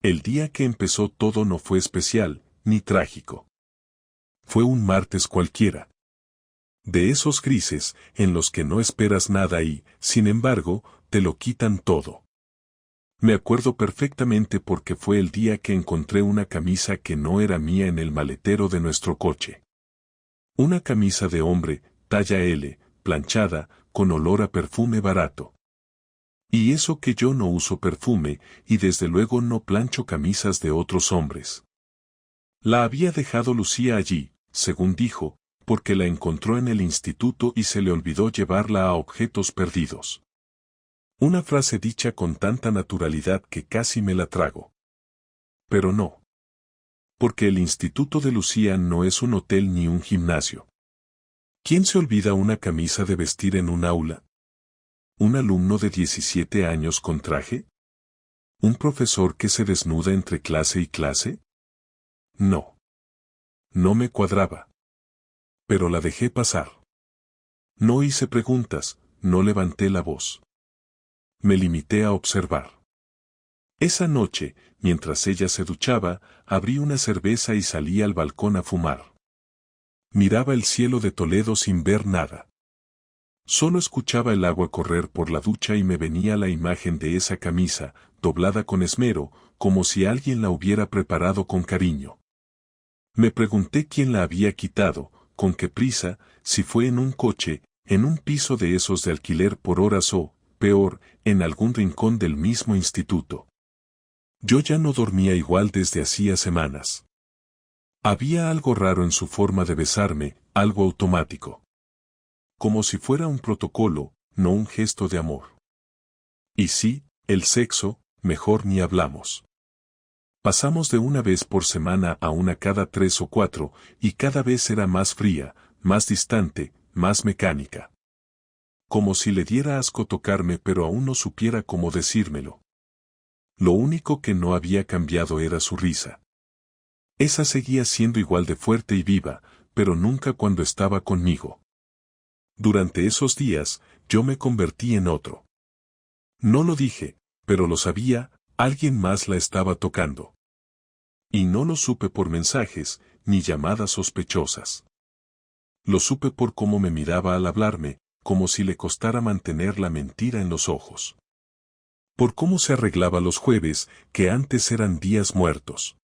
El día que empezó todo no fue especial, ni trágico. Fue un martes cualquiera. De esos grises, en los que no esperas nada y, sin embargo, te lo quitan todo. Me acuerdo perfectamente porque fue el día que encontré una camisa que no era mía en el maletero de nuestro coche. Una camisa de hombre, talla L, planchada, con olor a perfume barato. Y eso que yo no uso perfume, y desde luego no plancho camisas de otros hombres. La había dejado Lucía allí, según dijo, porque la encontró en el instituto y se le olvidó llevarla a objetos perdidos. Una frase dicha con tanta naturalidad que casi me la trago. Pero no. Porque el instituto de Lucía no es un hotel ni un gimnasio. ¿Quién se olvida una camisa de vestir en un aula? ¿Un alumno de 17 años con traje? ¿Un profesor que se desnuda entre clase y clase? No. No me cuadraba. Pero la dejé pasar. No hice preguntas, no levanté la voz. Me limité a observar. Esa noche, mientras ella se duchaba, abrí una cerveza y salí al balcón a fumar. Miraba el cielo de Toledo sin ver nada. Solo escuchaba el agua correr por la ducha y me venía la imagen de esa camisa, doblada con esmero, como si alguien la hubiera preparado con cariño. Me pregunté quién la había quitado, con qué prisa, si fue en un coche, en un piso de esos de alquiler por horas o, peor, en algún rincón del mismo instituto. Yo ya no dormía igual desde hacía semanas. Había algo raro en su forma de besarme, algo automático. Como si fuera un protocolo, no un gesto de amor. Y sí, el sexo, mejor ni hablamos. Pasamos de una vez por semana a una cada 3 o 4, y cada vez era más fría, más distante, más mecánica. Como si le diera asco tocarme pero aún no supiera cómo decírmelo. Lo único que no había cambiado era su risa. Esa seguía siendo igual de fuerte y viva, pero nunca cuando estaba conmigo. Durante esos días, yo me convertí en otro. No lo dije, pero lo sabía, alguien más la estaba tocando. Y no lo supe por mensajes, ni llamadas sospechosas. Lo supe por cómo me miraba al hablarme, como si le costara mantener la mentira en los ojos. Por cómo se arreglaba los jueves, que antes eran días muertos.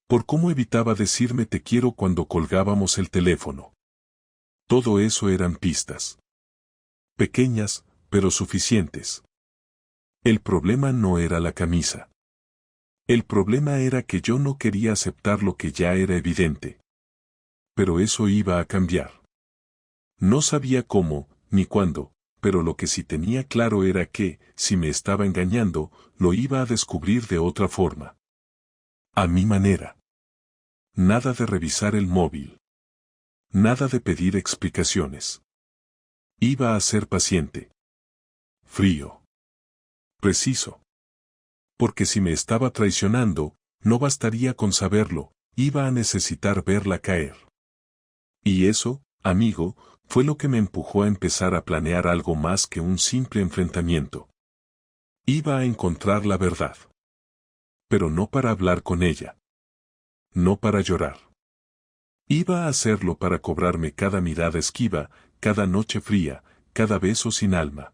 Por cómo evitaba decirme te quiero cuando colgábamos el teléfono. Todo eso eran pistas. Pequeñas, pero suficientes. El problema no era la camisa. El problema era que yo no quería aceptar lo que ya era evidente. Pero eso iba a cambiar. No sabía cómo, ni cuándo, pero lo que sí tenía claro era que, si me estaba engañando, lo iba a descubrir de otra forma. A mi manera. Nada de revisar el móvil. Nada de pedir explicaciones. Iba a ser paciente. Frío. Preciso. Porque si me estaba traicionando, no bastaría con saberlo, iba a necesitar verla caer. Y eso, amigo, fue lo que me empujó a empezar a planear algo más que un simple enfrentamiento. Iba a encontrar la verdad. Pero no para hablar con ella. No para llorar. Iba a hacerlo para cobrarme cada mirada esquiva, cada noche fría, cada beso sin alma.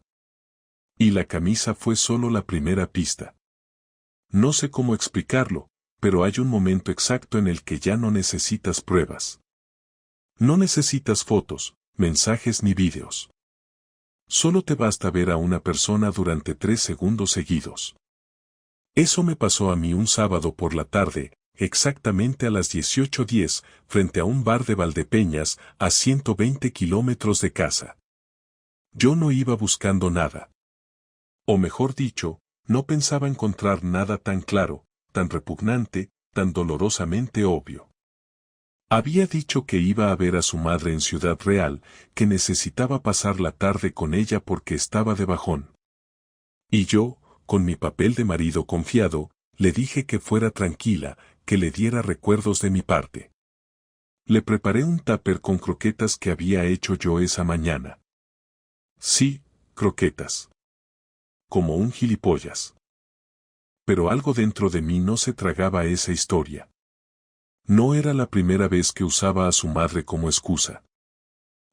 Y la camisa fue solo la primera pista. No sé cómo explicarlo, pero hay un momento exacto en el que ya no necesitas pruebas. No necesitas fotos, mensajes ni vídeos. Solo te basta ver a una persona durante 3 segundos seguidos. Eso me pasó a mí un sábado por la tarde, exactamente a las 18:10, frente a un bar de Valdepeñas, a 120 kilómetros de casa. Yo no iba buscando nada. O mejor dicho, no pensaba encontrar nada tan claro, tan repugnante, tan dolorosamente obvio. Había dicho que iba a ver a su madre en Ciudad Real, que necesitaba pasar la tarde con ella porque estaba de bajón. Y yo, con mi papel de marido confiado, le dije que fuera tranquila, que le diera recuerdos de mi parte. Le preparé un tupper con croquetas que había hecho yo esa mañana. Sí, croquetas. Como un gilipollas. pero algo dentro de mí no se tragaba esa historia. No era la primera vez que usaba a su madre como excusa.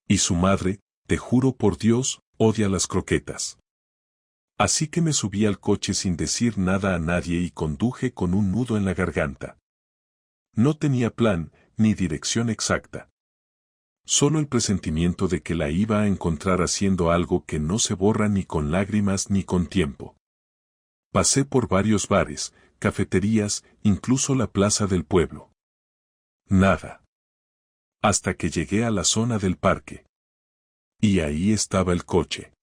Y su madre, te juro por Dios, odia las croquetas. Así que me subí al coche sin decir nada a nadie y conduje con un nudo en la garganta. No tenía plan, ni dirección exacta. Solo el presentimiento de que la iba a encontrar haciendo algo que no se borra ni con lágrimas ni con tiempo. Pasé por varios bares, cafeterías, incluso la plaza del pueblo. Nada. Hasta que llegué a la zona del parque. Y ahí estaba el coche.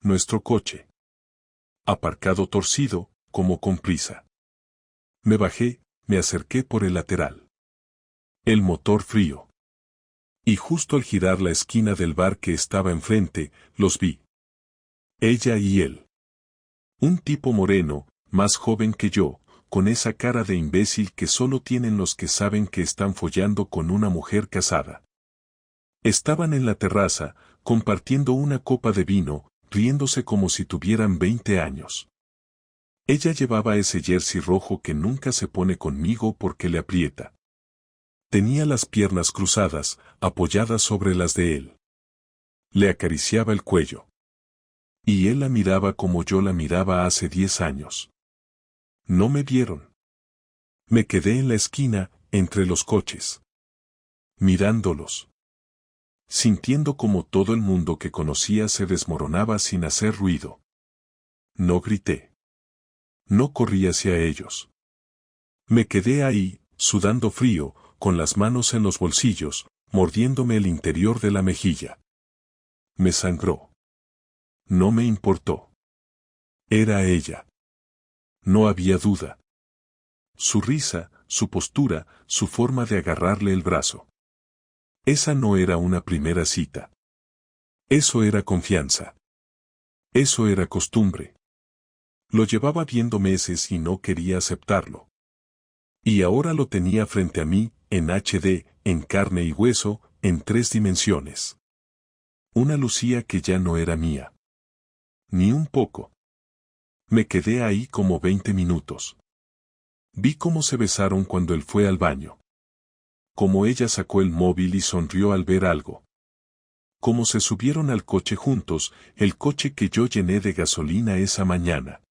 Nuestro coche. Aparcado torcido, como con prisa. Me bajé, me acerqué por el lateral. El motor frío. Y justo al girar la esquina del bar que estaba enfrente, los vi. Ella y él. Un tipo moreno, más joven que yo, con esa cara de imbécil que solo tienen los que saben que están follando con una mujer casada. Estaban en la terraza, compartiendo una copa de vino, riéndose como si tuvieran 20 años. Ella llevaba ese jersey rojo que nunca se pone conmigo porque le aprieta. Tenía las piernas cruzadas, apoyadas sobre las de él. Le acariciaba el cuello. Y él la miraba como yo la miraba hace 10 años. No me vieron. Me quedé en la esquina, entre los coches. Mirándolos. Sintiendo como todo el mundo que conocía se desmoronaba sin hacer ruido. No grité. No corrí hacia ellos. Me quedé ahí, sudando frío, con las manos en los bolsillos, mordiéndome el interior de la mejilla. Me sangró. No me importó. Era ella. No había duda. Su risa, su postura, su forma de agarrarle el brazo. Esa no era una primera cita. Eso era confianza. Eso era costumbre. Lo llevaba viendo meses y no quería aceptarlo. Y ahora lo tenía frente a mí, en HD, en carne y hueso, en 3 dimensiones. Una Lucía que ya no era mía. Ni un poco. Me quedé ahí como 20 minutos. Vi cómo se besaron cuando él fue al baño. Cómo ella sacó el móvil y sonrió al ver algo. Cómo se subieron al coche juntos, el coche que yo llené de gasolina esa mañana.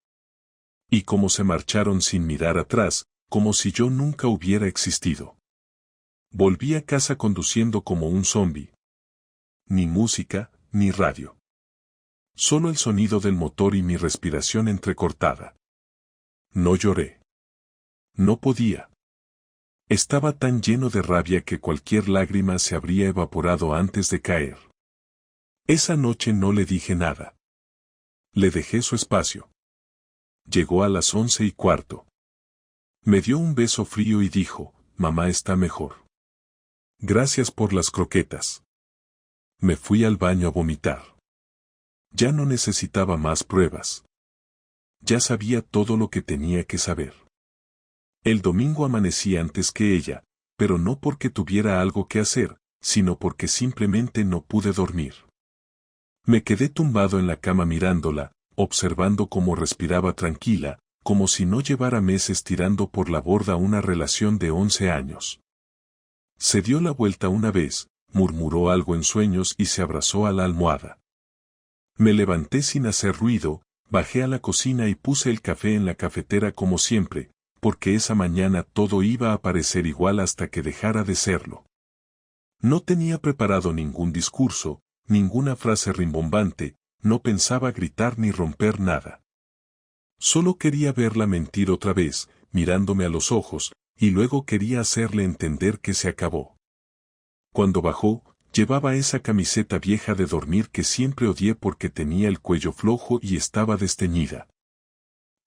Y cómo se marcharon sin mirar atrás, como si yo nunca hubiera existido. Volví a casa conduciendo como un zombi. Ni música, ni radio. Solo el sonido del motor y mi respiración entrecortada. No lloré. No podía. Estaba tan lleno de rabia que cualquier lágrima se habría evaporado antes de caer. Esa noche no le dije nada. Le dejé su espacio. Llegó a las 11:15. Me dio un beso frío y dijo, mamá está mejor. Gracias por las croquetas. Me fui al baño a vomitar. Ya no necesitaba más pruebas. Ya sabía todo lo que tenía que saber. El domingo amanecí antes que ella, pero no porque tuviera algo que hacer, sino porque simplemente no pude dormir. Me quedé tumbado en la cama mirándola, observando cómo respiraba tranquila, como si no llevara meses tirando por la borda una relación de 11 años. Se dio la vuelta una vez, murmuró algo en sueños y se abrazó a la almohada. Me levanté sin hacer ruido, bajé a la cocina y puse el café en la cafetera como siempre, porque esa mañana todo iba a parecer igual hasta que dejara de serlo. No tenía preparado ningún discurso, ninguna frase rimbombante, no pensaba gritar ni romper nada. Solo quería verla mentir otra vez, mirándome a los ojos, y luego quería hacerle entender que se acabó. Cuando bajó, llevaba esa camiseta vieja de dormir que siempre odié porque tenía el cuello flojo y estaba desteñida.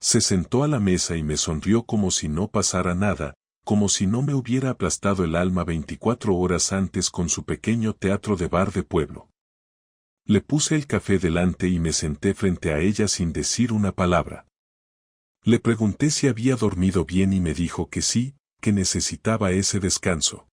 Se sentó a la mesa y me sonrió como si no pasara nada, como si no me hubiera aplastado el alma 24 horas antes con su pequeño teatro de bar de pueblo. Le puse el café delante y me senté frente a ella sin decir una palabra. Le pregunté si había dormido bien y me dijo que sí, que necesitaba ese descanso.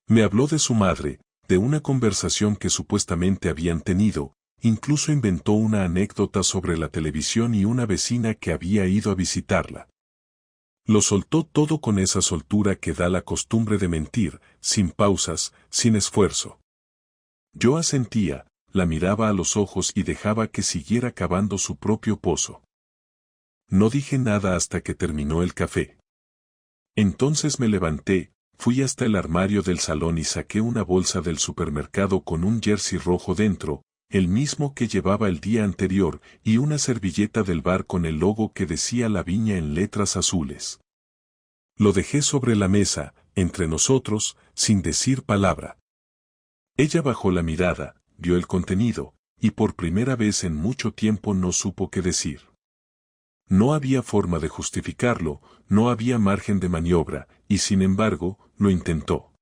Me habló de su madre, de una conversación que supuestamente habían tenido, incluso inventó una anécdota sobre la televisión y una vecina que había ido a visitarla. Lo soltó todo con esa soltura que da la costumbre de mentir, sin pausas, sin esfuerzo. Yo asentía, la miraba a los ojos y dejaba que siguiera cavando su propio pozo. No dije nada hasta que terminó el café. Entonces me levanté, fui hasta el armario del salón y saqué una bolsa del supermercado con un jersey rojo dentro, el mismo que llevaba el día anterior, y una servilleta del bar con el logo que decía La Viña en letras azules. Lo dejé sobre la mesa, entre nosotros, sin decir palabra. Ella bajó la mirada, vio el contenido, y por primera vez en mucho tiempo no supo qué decir. No había forma de justificarlo, no había margen de maniobra, y sin embargo, lo intentó.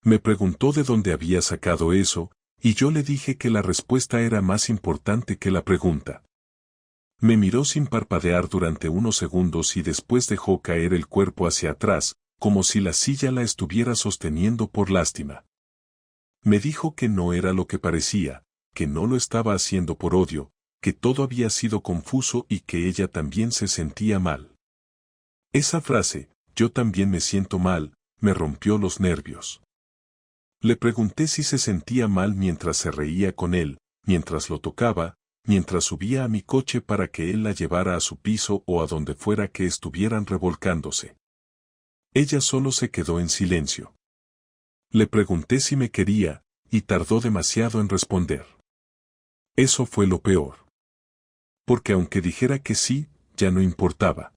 Me preguntó de dónde había sacado eso, y yo le dije que la respuesta era más importante que la pregunta. Me miró sin parpadear durante unos segundos y después dejó caer el cuerpo hacia atrás, como si la silla la estuviera sosteniendo por lástima. Me dijo que no era lo que parecía, que no lo estaba haciendo por odio, que todo había sido confuso y que ella también se sentía mal. Esa frase, yo también me siento mal, me rompió los nervios. Le pregunté si se sentía mal mientras se reía con él, mientras lo tocaba, mientras subía a mi coche para que él la llevara a su piso o a donde fuera que estuvieran revolcándose. Ella solo se quedó en silencio. Le pregunté si me quería, y tardó demasiado en responder. Eso fue lo peor. Porque aunque dijera que sí, ya no importaba.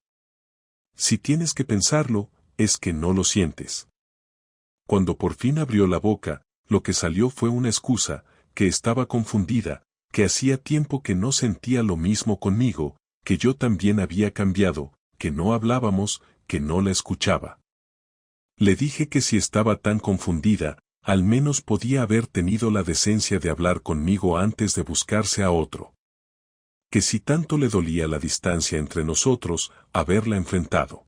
Si tienes que pensarlo, es que no lo sientes. Cuando por fin abrió la boca, lo que salió fue una excusa, que estaba confundida, que hacía tiempo que no sentía lo mismo conmigo, que yo también había cambiado, que no hablábamos, que no la escuchaba. Le dije que si estaba tan confundida, al menos podía haber tenido la decencia de hablar conmigo antes de buscarse a otro. Que si tanto le dolía la distancia entre nosotros, haberla enfrentado.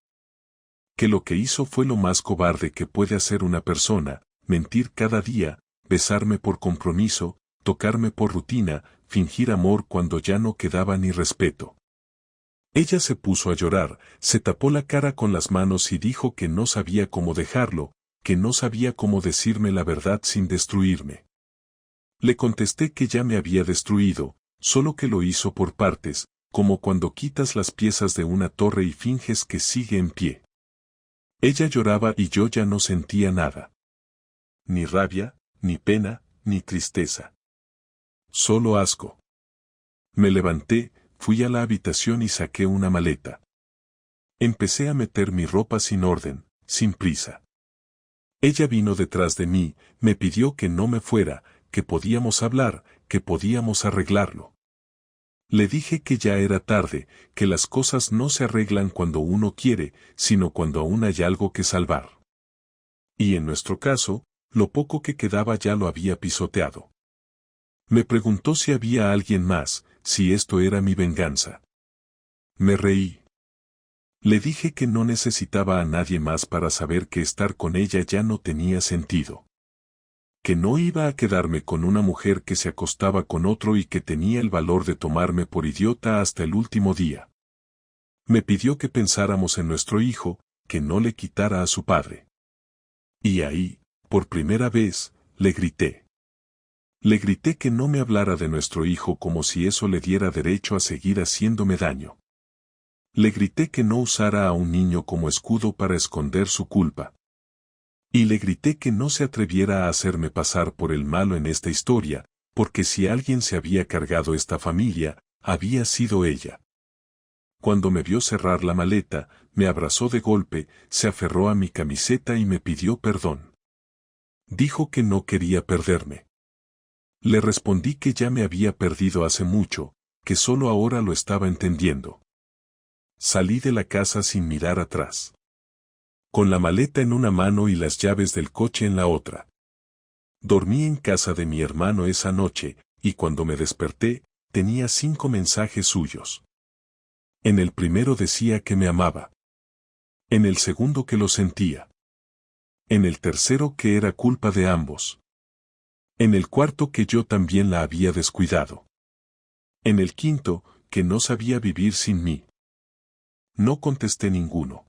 Que lo que hizo fue lo más cobarde que puede hacer una persona, mentir cada día, besarme por compromiso, tocarme por rutina, fingir amor cuando ya no quedaba ni respeto. Ella se puso a llorar, se tapó la cara con las manos y dijo que no sabía cómo dejarlo, que no sabía cómo decirme la verdad sin destruirme. Le contesté que ya me había destruido, solo que lo hizo por partes, como cuando quitas las piezas de una torre y finges que sigue en pie. Ella lloraba y yo ya no sentía nada. Ni rabia, ni pena, ni tristeza. Solo asco. Me levanté, fui a la habitación y saqué una maleta. Empecé a meter mi ropa sin orden, sin prisa. Ella vino detrás de mí, me pidió que no me fuera, que podíamos hablar, que podíamos arreglarlo. Le dije que ya era tarde, que las cosas no se arreglan cuando uno quiere, sino cuando aún hay algo que salvar. Y en nuestro caso, lo poco que quedaba ya lo había pisoteado. Me preguntó si había alguien más, si esto era mi venganza. Me reí. Le dije que no necesitaba a nadie más para saber que estar con ella ya no tenía sentido. Que no iba a quedarme con una mujer que se acostaba con otro y que tenía el valor de tomarme por idiota hasta el último día. Me pidió que pensáramos en nuestro hijo, que no le quitara a su padre. Y ahí, por primera vez, le grité. Le grité que no me hablara de nuestro hijo como si eso le diera derecho a seguir haciéndome daño. Le grité que no usara a un niño como escudo para esconder su culpa. Y le grité que no se atreviera a hacerme pasar por el malo en esta historia, porque si alguien se había cargado esta familia, había sido ella. Cuando me vio cerrar la maleta, me abrazó de golpe, se aferró a mi camiseta y me pidió perdón. Dijo que no quería perderme. Le respondí que ya me había perdido hace mucho, que solo ahora lo estaba entendiendo. Salí de la casa sin mirar atrás. Con la maleta en una mano y las llaves del coche en la otra. Dormí en casa de mi hermano esa noche, y cuando me desperté, tenía 5 mensajes suyos. En el primero decía que me amaba. En el segundo que lo sentía. En el tercero que era culpa de ambos. En el cuarto que yo también la había descuidado. En el quinto, que no sabía vivir sin mí. No contesté ninguno.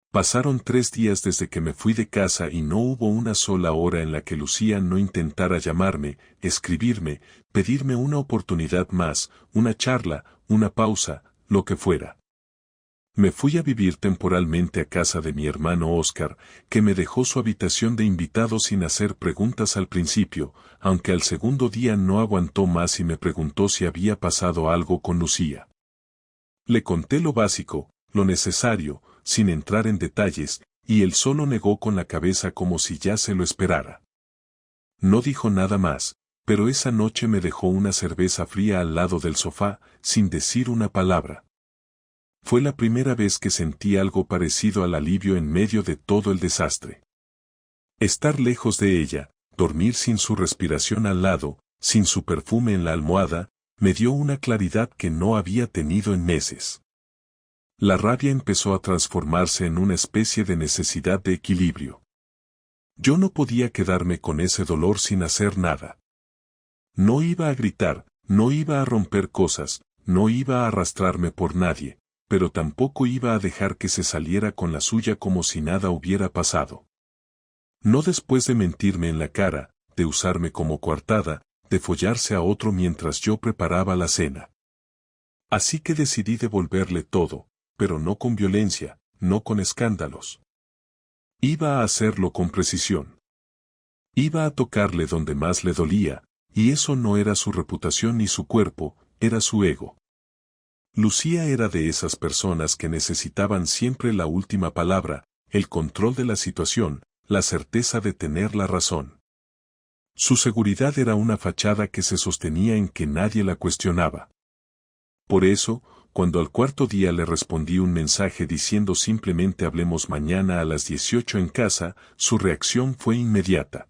Pasaron 3 días desde que me fui de casa y no hubo una sola hora en la que Lucía no intentara llamarme, escribirme, pedirme una oportunidad más, una charla, una pausa, lo que fuera. Me fui a vivir temporalmente a casa de mi hermano Oscar, que me dejó su habitación de invitado sin hacer preguntas al principio, aunque al segundo día no aguantó más y me preguntó si había pasado algo con Lucía. Le conté lo básico, lo necesario, sin entrar en detalles, y él solo negó con la cabeza como si ya se lo esperara. No dijo nada más, pero esa noche me dejó una cerveza fría al lado del sofá, sin decir una palabra. Fue la primera vez que sentí algo parecido al alivio en medio de todo el desastre. Estar lejos de ella, dormir sin su respiración al lado, sin su perfume en la almohada, me dio una claridad que no había tenido en meses. La rabia empezó a transformarse en una especie de necesidad de equilibrio. Yo no podía quedarme con ese dolor sin hacer nada. No iba a gritar, no iba a romper cosas, no iba a arrastrarme por nadie, pero tampoco iba a dejar que se saliera con la suya como si nada hubiera pasado. No después de mentirme en la cara, de usarme como coartada, de follarse a otro mientras yo preparaba la cena. Así que decidí devolverle todo, pero no con violencia, no con escándalos. Iba a hacerlo con precisión. Iba a tocarle donde más le dolía, y eso no era su reputación ni su cuerpo, era su ego. Lucía era de esas personas que necesitaban siempre la última palabra, el control de la situación, la certeza de tener la razón. Su seguridad era una fachada que se sostenía en que nadie la cuestionaba. Por eso, cuando al cuarto día le respondí un mensaje diciendo simplemente hablemos mañana a las 18 en casa, su reacción fue inmediata.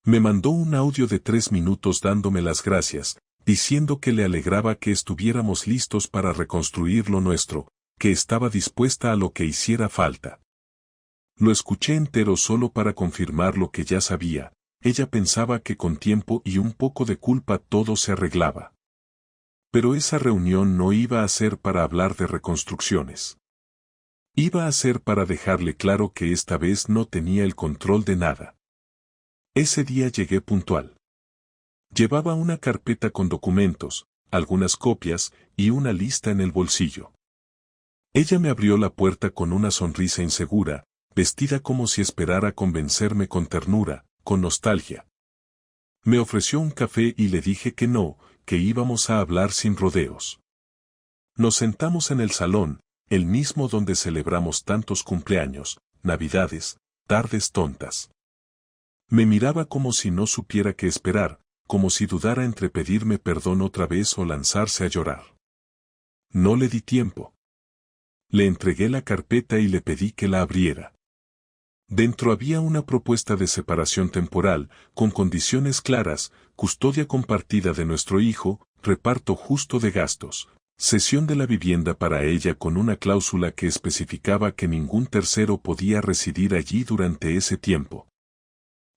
Me mandó un audio de 3 minutos dándome las gracias, diciendo que le alegraba que estuviéramos listos para reconstruir lo nuestro, que estaba dispuesta a lo que hiciera falta. Lo escuché entero solo para confirmar lo que ya sabía. Ella pensaba que con tiempo y un poco de culpa todo se arreglaba. Pero esa reunión no iba a ser para hablar de reconstrucciones. Iba a ser para dejarle claro que esta vez no tenía el control de nada. Ese día llegué puntual. Llevaba una carpeta con documentos, algunas copias y una lista en el bolsillo. Ella me abrió la puerta con una sonrisa insegura, vestida como si esperara convencerme con ternura, con nostalgia. Me ofreció un café y le dije que no, que íbamos a hablar sin rodeos. Nos sentamos en el salón, el mismo donde celebramos tantos cumpleaños, navidades, tardes tontas. Me miraba como si no supiera qué esperar, como si dudara entre pedirme perdón otra vez o lanzarse a llorar. No le di tiempo. Le entregué la carpeta y le pedí que la abriera. Dentro había una propuesta de separación temporal, con condiciones claras, custodia compartida de nuestro hijo, reparto justo de gastos, cesión de la vivienda para ella con una cláusula que especificaba que ningún tercero podía residir allí durante ese tiempo.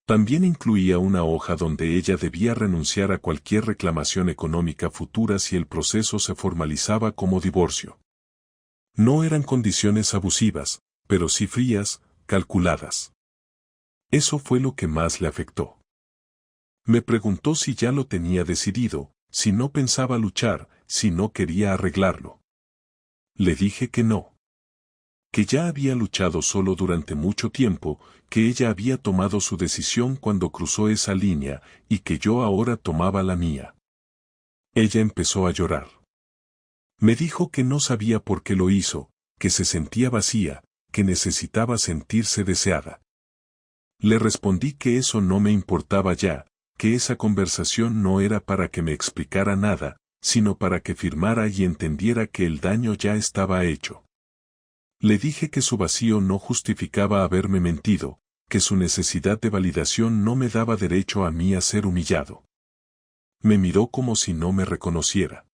También incluía una hoja donde ella debía renunciar a cualquier reclamación económica futura si el proceso se formalizaba como divorcio. No eran condiciones abusivas, pero sí frías, calculadas. Eso fue lo que más le afectó. Me preguntó si ya lo tenía decidido, si no pensaba luchar, si no quería arreglarlo. Le dije que no. Que ya había luchado solo durante mucho tiempo, que ella había tomado su decisión cuando cruzó esa línea, y que yo ahora tomaba la mía. Ella empezó a llorar. Me dijo que no sabía por qué lo hizo, que se sentía vacía, que necesitaba sentirse deseada. Le respondí que eso no me importaba ya, que esa conversación no era para que me explicara nada, sino para que firmara y entendiera que el daño ya estaba hecho. Le dije que su vacío no justificaba haberme mentido, que su necesidad de validación no me daba derecho a mí a ser humillado. Me miró como si no me reconociera.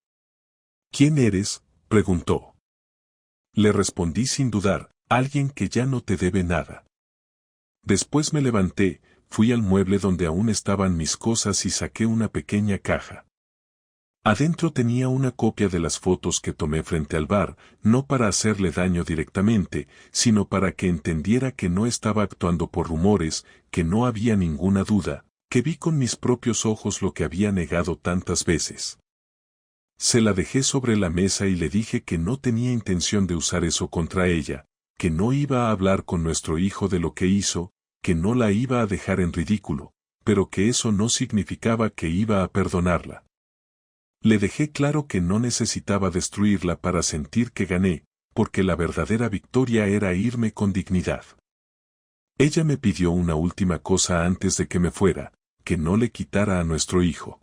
¿Quién eres?, preguntó. Le respondí sin dudar, alguien que ya no te debe nada. Después me levanté, fui al mueble donde aún estaban mis cosas y saqué una pequeña caja. Adentro tenía una copia de las fotos que tomé frente al bar, no para hacerle daño directamente, sino para que entendiera que no estaba actuando por rumores, que no había ninguna duda, que vi con mis propios ojos lo que había negado tantas veces. Se la dejé sobre la mesa y le dije que no tenía intención de usar eso contra ella, que no iba a hablar con nuestro hijo de lo que hizo, que no la iba a dejar en ridículo, pero que eso no significaba que iba a perdonarla. Le dejé claro que no necesitaba destruirla para sentir que gané, porque la verdadera victoria era irme con dignidad. Ella me pidió una última cosa antes de que me fuera, que no le quitara a nuestro hijo.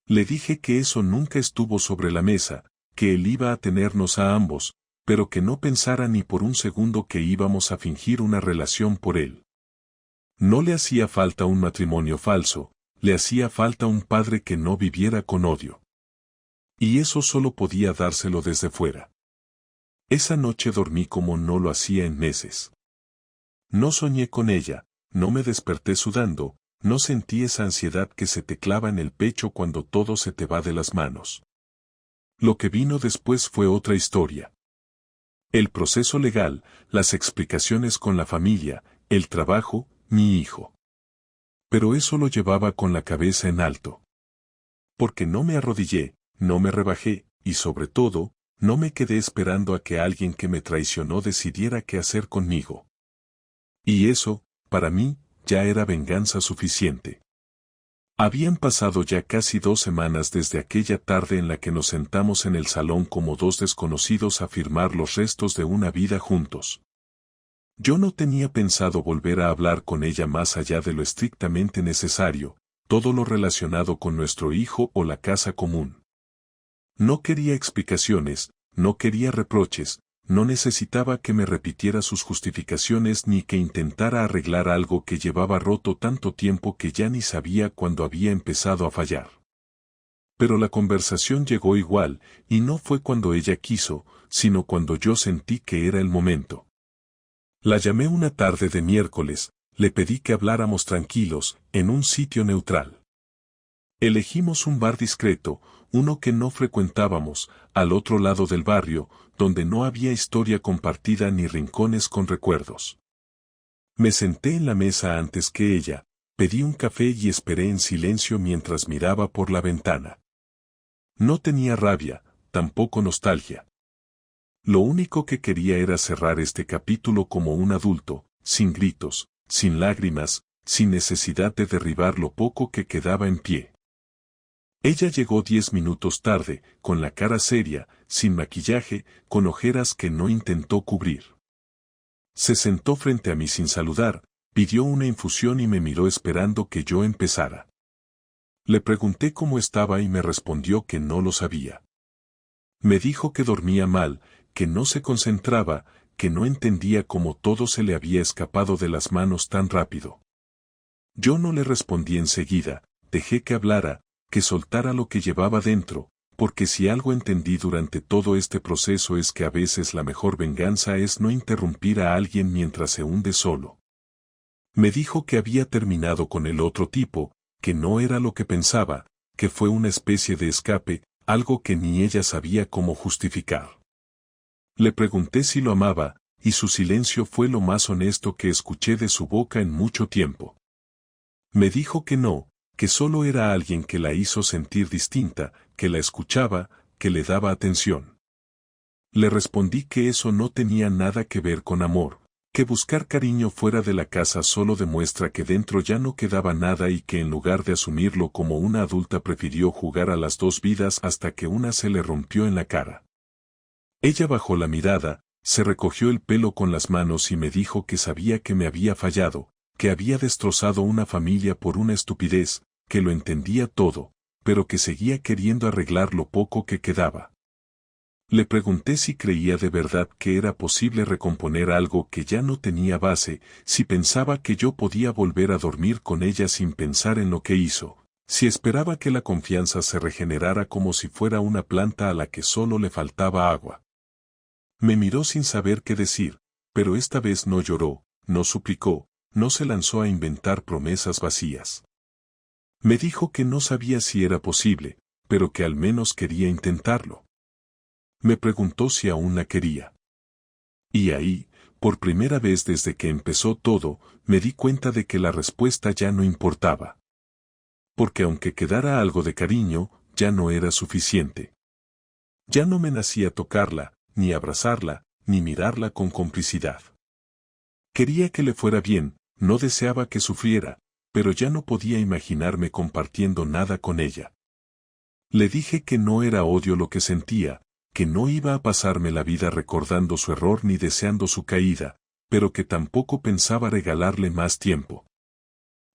Le dije que eso nunca estuvo sobre la mesa, que él iba a tenernos a ambos, pero que no pensara ni por un segundo que íbamos a fingir una relación por él. No le hacía falta un matrimonio falso, le hacía falta un padre que no viviera con odio. Y eso solo podía dárselo desde fuera. Esa noche dormí como no lo hacía en meses. No soñé con ella, no me desperté sudando, no sentí esa ansiedad que se te clava en el pecho cuando todo se te va de las manos. Lo que vino después fue otra historia. El proceso legal, las explicaciones con la familia, el trabajo, mi hijo. Pero eso lo llevaba con la cabeza en alto. Porque no me arrodillé, no me rebajé, y sobre todo, no me quedé esperando a que alguien que me traicionó decidiera qué hacer conmigo. Y eso, para mí, ya era venganza suficiente. Habían pasado ya casi 2 semanas desde aquella tarde en la que nos sentamos en el salón como dos desconocidos a firmar los restos de una vida juntos. Yo no tenía pensado volver a hablar con ella más allá de lo estrictamente necesario, todo lo relacionado con nuestro hijo o la casa común. No quería explicaciones, no quería reproches, no necesitaba que me repitiera sus justificaciones ni que intentara arreglar algo que llevaba roto tanto tiempo que ya ni sabía cuándo había empezado a fallar. Pero la conversación llegó igual, y no fue cuando ella quiso, sino cuando yo sentí que era el momento. La llamé una tarde de miércoles, le pedí que habláramos tranquilos, en un sitio neutral. Elegimos un bar discreto, uno que no frecuentábamos, al otro lado del barrio, donde no había historia compartida ni rincones con recuerdos. Me senté en la mesa antes que ella, pedí un café y esperé en silencio mientras miraba por la ventana. No tenía rabia, tampoco nostalgia. Lo único que quería era cerrar este capítulo como un adulto, sin gritos, sin lágrimas, sin necesidad de derribar lo poco que quedaba en pie. Ella llegó 10 minutos tarde, con la cara seria, sin maquillaje, con ojeras que no intentó cubrir. Se sentó frente a mí sin saludar, pidió una infusión y me miró esperando que yo empezara. Le pregunté cómo estaba y me respondió que no lo sabía. Me dijo que dormía mal, que no se concentraba, que no entendía cómo todo se le había escapado de las manos tan rápido. Yo no le respondí enseguida, dejé que hablara, que soltara lo que llevaba dentro, porque si algo entendí durante todo este proceso es que a veces la mejor venganza es no interrumpir a alguien mientras se hunde solo. Me dijo que había terminado con el otro tipo, que no era lo que pensaba, que fue una especie de escape, algo que ni ella sabía cómo justificar. Le pregunté si lo amaba, y su silencio fue lo más honesto que escuché de su boca en mucho tiempo. Me dijo que no, que solo era alguien que la hizo sentir distinta, que la escuchaba, que le daba atención. Le respondí que eso no tenía nada que ver con amor, que buscar cariño fuera de la casa solo demuestra que dentro ya no quedaba nada y que en lugar de asumirlo como una adulta prefirió jugar a las 2 vidas hasta que una se le rompió en la cara. Ella bajó la mirada, se recogió el pelo con las manos y me dijo que sabía que me había fallado, que había destrozado una familia por una estupidez, que lo entendía todo, pero que seguía queriendo arreglar lo poco que quedaba. Le pregunté si creía de verdad que era posible recomponer algo que ya no tenía base, si pensaba que yo podía volver a dormir con ella sin pensar en lo que hizo, si esperaba que la confianza se regenerara como si fuera una planta a la que solo le faltaba agua. Me miró sin saber qué decir, pero esta vez no lloró, no suplicó, no se lanzó a inventar promesas vacías. Me dijo que no sabía si era posible, pero que al menos quería intentarlo. Me preguntó si aún la quería. Y ahí, por primera vez desde que empezó todo, me di cuenta de que la respuesta ya no importaba. Porque aunque quedara algo de cariño, ya no era suficiente. Ya no me nacía tocarla, ni abrazarla, ni mirarla con complicidad. Quería que le fuera bien, no deseaba que sufriera, pero ya no podía imaginarme compartiendo nada con ella. Le dije que no era odio lo que sentía, que no iba a pasarme la vida recordando su error ni deseando su caída, pero que tampoco pensaba regalarle más tiempo.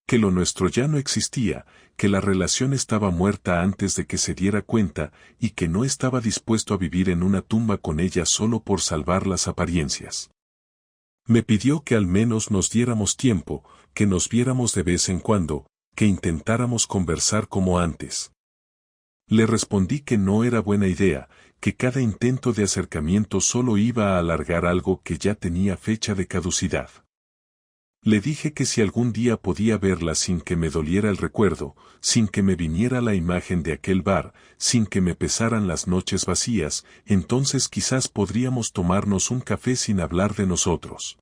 Que lo nuestro ya no existía, que la relación estaba muerta antes de que se diera cuenta y que no estaba dispuesto a vivir en una tumba con ella solo por salvar las apariencias. Me pidió que al menos nos diéramos tiempo, que nos viéramos de vez en cuando, que intentáramos conversar como antes. Le respondí que no era buena idea, que cada intento de acercamiento solo iba a alargar algo que ya tenía fecha de caducidad. Le dije que si algún día podía verla sin que me doliera el recuerdo, sin que me viniera la imagen de aquel bar, sin que me pesaran las noches vacías, entonces quizás podríamos tomarnos un café sin hablar de nosotros.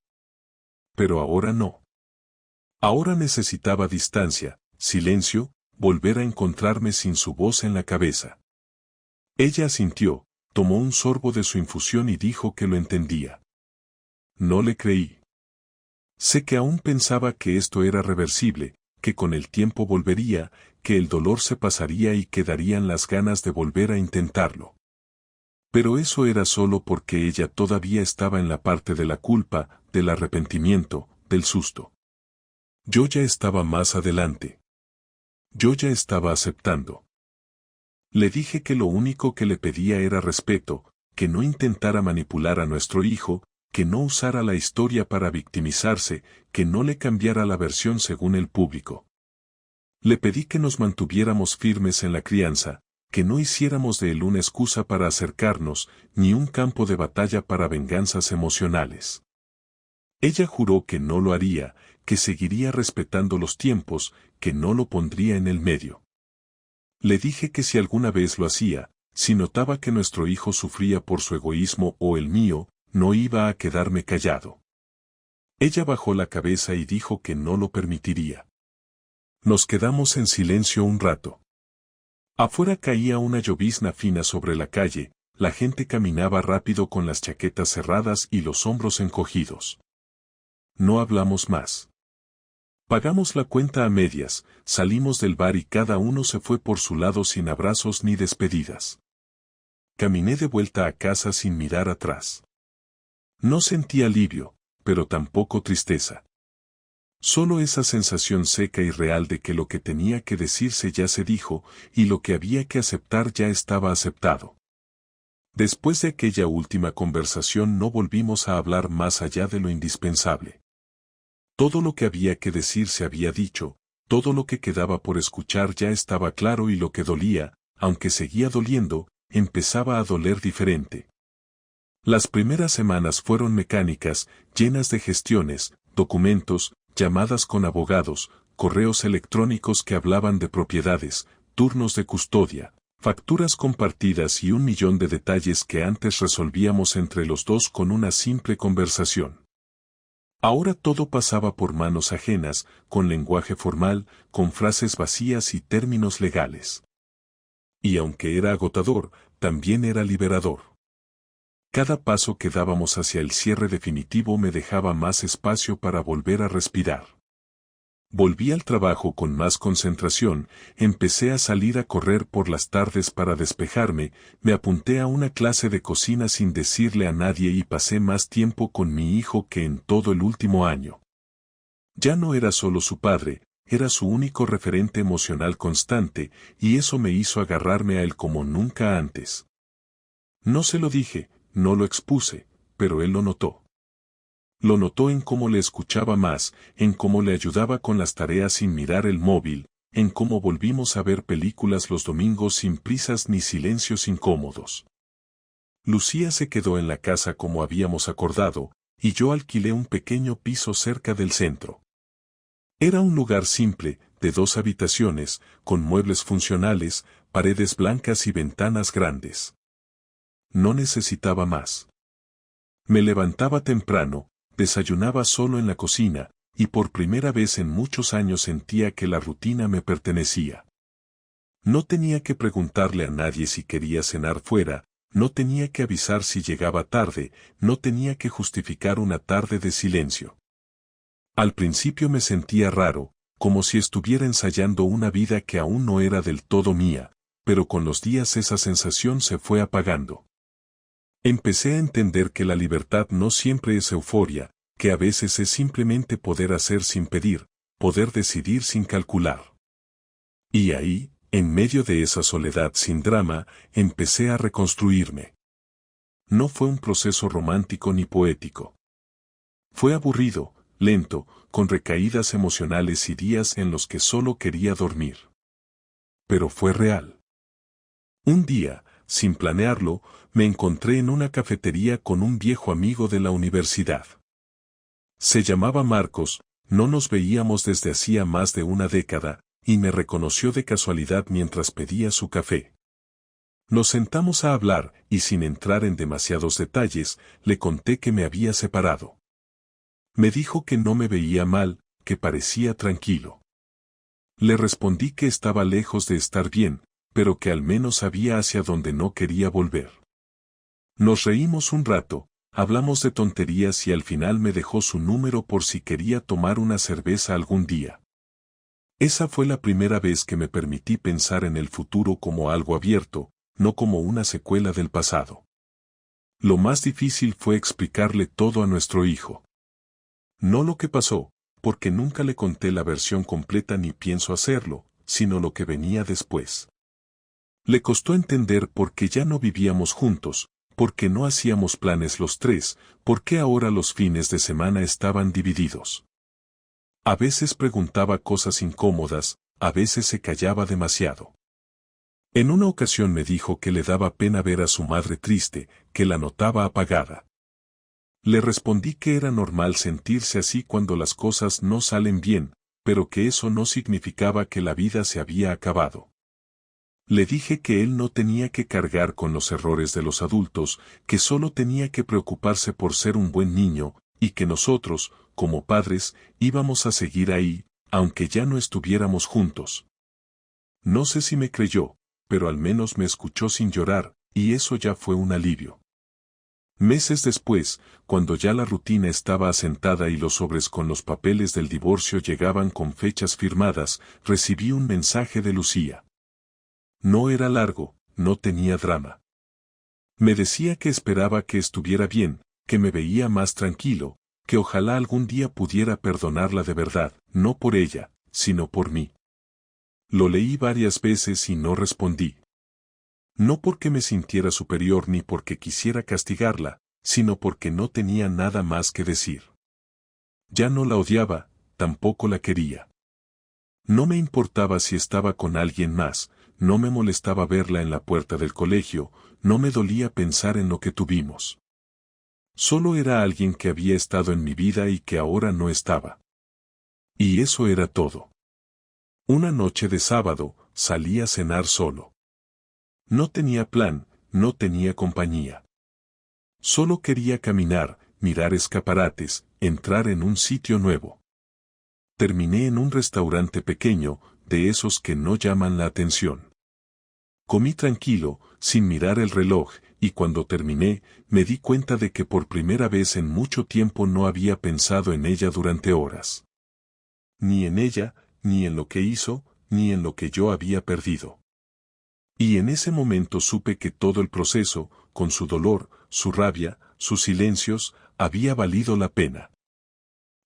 Pero ahora no. Ahora necesitaba distancia, silencio, volver a encontrarme sin su voz en la cabeza. Ella asintió, tomó un sorbo de su infusión y dijo que lo entendía. No le creí. Sé que aún pensaba que esto era reversible, que con el tiempo volvería, que el dolor se pasaría y quedarían las ganas de volver a intentarlo. Pero eso era solo porque ella todavía estaba en la parte de la culpa, del arrepentimiento, del susto. Yo ya estaba más adelante. Yo ya estaba aceptando. Le dije que lo único que le pedía era respeto, que no intentara manipular a nuestro hijo, que no usara la historia para victimizarse, que no le cambiara la versión según el público. Le pedí que nos mantuviéramos firmes en la crianza, que no hiciéramos de él una excusa para acercarnos, ni un campo de batalla para venganzas emocionales. Ella juró que no lo haría, que seguiría respetando los tiempos, que no lo pondría en el medio. Le dije que si alguna vez lo hacía, si notaba que nuestro hijo sufría por su egoísmo o el mío, no iba a quedarme callado. Ella bajó la cabeza y dijo que no lo permitiría. Nos quedamos en silencio un rato. Afuera caía una llovizna fina sobre la calle, la gente caminaba rápido con las chaquetas cerradas y los hombros encogidos. No hablamos más. Pagamos la cuenta a medias, salimos del bar y cada uno se fue por su lado sin abrazos ni despedidas. Caminé de vuelta a casa sin mirar atrás. No sentí alivio, pero tampoco tristeza. Solo esa sensación seca y real de que lo que tenía que decirse ya se dijo, y lo que había que aceptar ya estaba aceptado. Después de aquella última conversación no volvimos a hablar más allá de lo indispensable. Todo lo que había que decir se había dicho, todo lo que quedaba por escuchar ya estaba claro y lo que dolía, aunque seguía doliendo, empezaba a doler diferente. Las primeras semanas fueron mecánicas, llenas de gestiones, documentos, llamadas con abogados, correos electrónicos que hablaban de propiedades, turnos de custodia, facturas compartidas y 1.000.000 de detalles que antes resolvíamos entre los dos con una simple conversación. Ahora todo pasaba por manos ajenas, con lenguaje formal, con frases vacías y términos legales. Y aunque era agotador, también era liberador. Cada paso que dábamos hacia el cierre definitivo me dejaba más espacio para volver a respirar. Volví al trabajo con más concentración, empecé a salir a correr por las tardes para despejarme, me apunté a una clase de cocina sin decirle a nadie y pasé más tiempo con mi hijo que en todo el último año. Ya no era solo su padre, era su único referente emocional constante, y eso me hizo agarrarme a él como nunca antes. No se lo dije, no lo expuse, pero él lo notó. Lo notó en cómo le escuchaba más, en cómo le ayudaba con las tareas sin mirar el móvil, en cómo volvimos a ver películas los domingos sin prisas ni silencios incómodos. Lucía se quedó en la casa como habíamos acordado, y yo alquilé un pequeño piso cerca del centro. Era un lugar simple, de 2 habitaciones, con muebles funcionales, paredes blancas y ventanas grandes. No necesitaba más. Me levantaba temprano, desayunaba solo en la cocina, y por primera vez en muchos años sentía que la rutina me pertenecía. No tenía que preguntarle a nadie si quería cenar fuera, no tenía que avisar si llegaba tarde, no tenía que justificar una tarde de silencio. Al principio me sentía raro, como si estuviera ensayando una vida que aún no era del todo mía, pero con los días esa sensación se fue apagando. Empecé a entender que la libertad no siempre es euforia, que a veces es simplemente poder hacer sin pedir, poder decidir sin calcular. Y ahí, en medio de esa soledad sin drama, empecé a reconstruirme. No fue un proceso romántico ni poético. Fue aburrido, lento, con recaídas emocionales y días en los que solo quería dormir. Pero fue real. Un día, sin planearlo, me encontré en una cafetería con un viejo amigo de la universidad. Se llamaba Marcos, no nos veíamos desde hacía más de una década, y me reconoció de casualidad mientras pedía su café. Nos sentamos a hablar, y sin entrar en demasiados detalles, le conté que me había separado. Me dijo que no me veía mal, que parecía tranquilo. Le respondí que estaba lejos de estar bien, pero que al menos sabía hacia dónde no quería volver. Nos reímos un rato, hablamos de tonterías y al final me dejó su número por si quería tomar una cerveza algún día. Esa fue la primera vez que me permití pensar en el futuro como algo abierto, no como una secuela del pasado. Lo más difícil fue explicarle todo a nuestro hijo. No lo que pasó, porque nunca le conté la versión completa ni pienso hacerlo, sino lo que venía después. Le costó entender por qué ya no vivíamos juntos, por qué no hacíamos planes los tres, por qué ahora los fines de semana estaban divididos. A veces preguntaba cosas incómodas, a veces se callaba demasiado. En una ocasión me dijo que le daba pena ver a su madre triste, que la notaba apagada. Le respondí que era normal sentirse así cuando las cosas no salen bien, pero que eso no significaba que la vida se había acabado. Le dije que él no tenía que cargar con los errores de los adultos, que solo tenía que preocuparse por ser un buen niño, y que nosotros, como padres, íbamos a seguir ahí, aunque ya no estuviéramos juntos. No sé si me creyó, pero al menos me escuchó sin llorar, y eso ya fue un alivio. Meses después, cuando ya la rutina estaba asentada y los sobres con los papeles del divorcio llegaban con fechas firmadas, recibí un mensaje de Lucía. No era largo, no tenía drama. Me decía que esperaba que estuviera bien, que me veía más tranquilo, que ojalá algún día pudiera perdonarla de verdad, no por ella, sino por mí. Lo leí varias veces y no respondí. No porque me sintiera superior ni porque quisiera castigarla, sino porque no tenía nada más que decir. Ya no la odiaba, tampoco la quería. No me importaba si estaba con alguien más, no me molestaba verla en la puerta del colegio, no me dolía pensar en lo que tuvimos. Solo era alguien que había estado en mi vida y que ahora no estaba. Y eso era todo. Una noche de sábado, salí a cenar solo. No tenía plan, no tenía compañía. Solo quería caminar, mirar escaparates, entrar en un sitio nuevo. Terminé en un restaurante pequeño, de esos que no llaman la atención. Comí tranquilo, sin mirar el reloj, y cuando terminé, me di cuenta de que por primera vez en mucho tiempo no había pensado en ella durante horas. Ni en ella, ni en lo que hizo, ni en lo que yo había perdido. Y en ese momento supe que todo el proceso, con su dolor, su rabia, sus silencios, había valido la pena.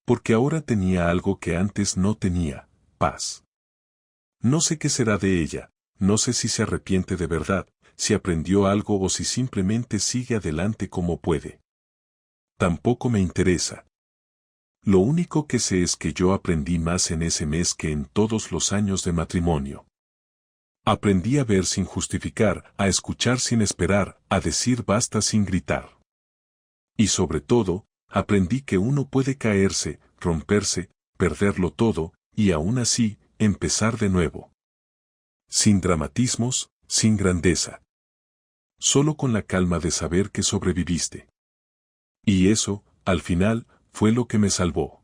Porque ahora tenía algo que antes no tenía, paz. No sé qué será de ella, no sé si se arrepiente de verdad, si aprendió algo o si simplemente sigue adelante como puede. Tampoco me interesa. Lo único que sé es que yo aprendí más en ese mes que en todos los años de matrimonio. Aprendí a ver sin justificar, a escuchar sin esperar, a decir basta sin gritar. Y sobre todo, aprendí que uno puede caerse, romperse, perderlo todo, y aún así, empezar de nuevo. Sin dramatismos, sin grandeza. Solo con la calma de saber que sobreviviste. Y eso, al final, fue lo que me salvó.